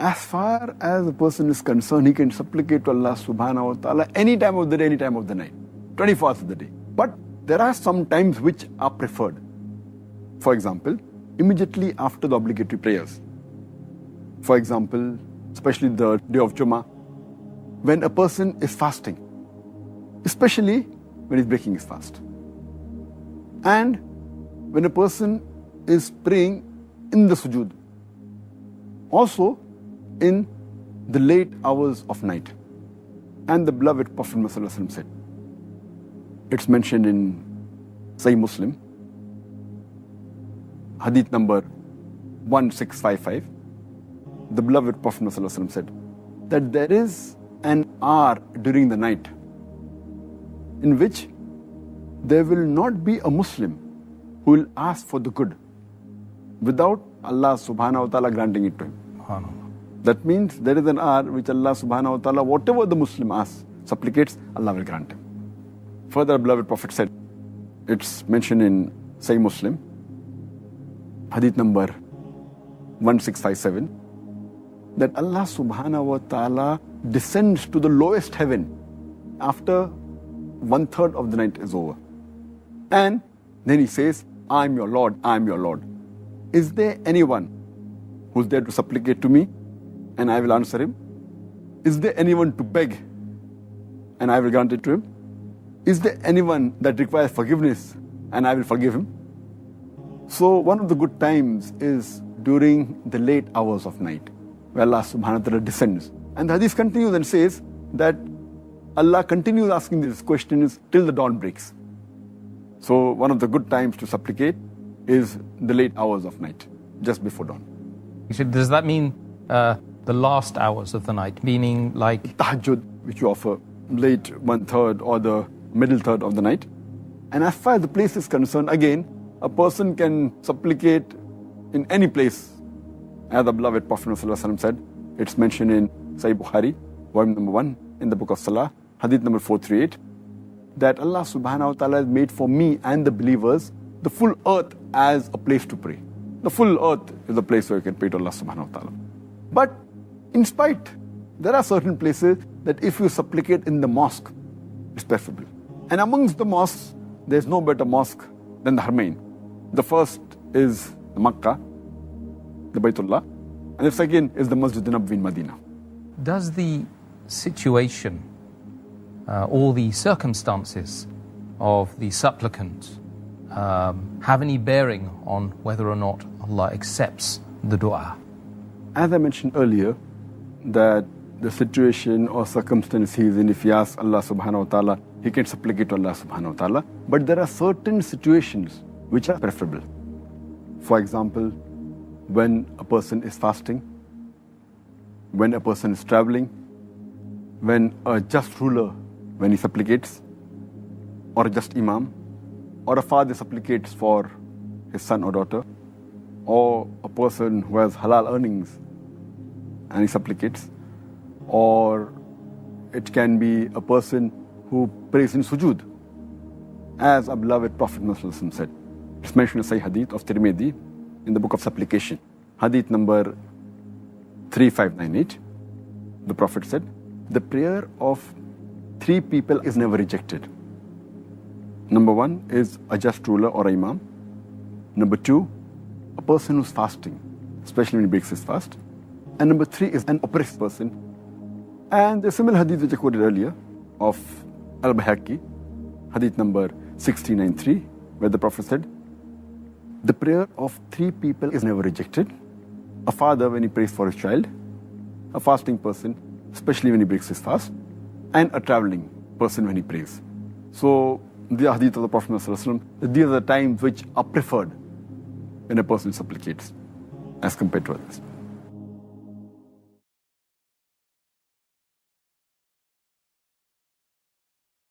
as far as a person is concerned, he can supplicate to Allah subhanahu wa ta'ala any time of the day, any time of the night, 24 hours of the day. But there are some times which are preferred. For example, immediately after the obligatory prayers. For example, especially the day of Jummah, when a person is fasting, especially when he's breaking his fast. And when a person is praying in the sujood. Also in the late hours of night. And the beloved Prophet ﷺ said, it's mentioned in Sahih Muslim, hadith number 1655, the beloved Prophet ﷺ said that there is an hour during the night in which there will not be a Muslim who will ask for the good without Allah subhanahu wa ta'ala granting it to him. That means there is an hour which Allah subhanahu wa ta'ala, whatever the Muslim asks, supplicates, Allah will grant him. Further, beloved Prophet said, it's mentioned in Sahih Muslim, hadith number 1657, that Allah subhanahu wa ta'ala descends to the lowest heaven after 1/3 of the night is over. And then he says, I am your Lord, I am your Lord. Is there anyone who's there to supplicate to me and I will answer him? Is there anyone to beg and I will grant it to him? Is there anyone that requires forgiveness and I will forgive him? So one of the good times is during the late hours of night, where Allah subhanahu wa ta'ala descends. And the hadith continues and says that Allah continues asking these questions till the dawn breaks. So one of the good times to supplicate is the late hours of night, just before dawn. Does that mean the last hours of the night, meaning like tahajjud, which you offer late 1/3 or the middle third of the night? And as far as the place is concerned, again, a person can supplicate in any place. As the beloved Prophet ﷺ said, it's mentioned in Sahih Bukhari, volume number 1, in the book of Salah, hadith number 438, that Allah subhanahu wa ta'ala has made for me and the believers the full earth as a place to pray. The full earth is a place where you can pray to Allah subhanahu wa ta'ala. But in spite, there are certain places that if you supplicate in the mosque, it's preferable. And amongst the mosques, there's no better mosque than the Haramain. The first is the Makkah, the Baytullah, and the second is the Masjid Nabawi in Medina. Does the situation or the circumstances of the supplicant have any bearing on whether or not Allah accepts the dua? As I mentioned earlier, that the situation or circumstance he is in, if he asks Allah subhanahu wa ta'ala, he can supplicate to Allah subhanahu wa ta'ala. But there are certain situations which are preferable. For example, when a person is fasting, when a person is traveling, when a just ruler, when he supplicates, or a just imam, or a father supplicates for his son or daughter, or a person who has halal earnings and he supplicates, or it can be a person who prays in sujood, as our beloved Prophet ﷺ said. It's mentioned in Sahih Hadith of Tirmidhi in the book of supplication, Hadith number 3598. The Prophet said, the prayer of 3 people is never rejected. Number 1 is a just ruler or a imam. Number 2, a person who's fasting, especially when he breaks his fast. And number 3 is an oppressed person. And the similar hadith which I quoted earlier of Al-Bayhaqi, hadith number 1693, where the Prophet said, the prayer of 3 people is never rejected. A father when he prays for his child, a fasting person, especially when he breaks his fast, and a traveling person when he prays. So the hadith of the Prophet ﷺ, these are the times which are preferred when a person supplicates as compared to others.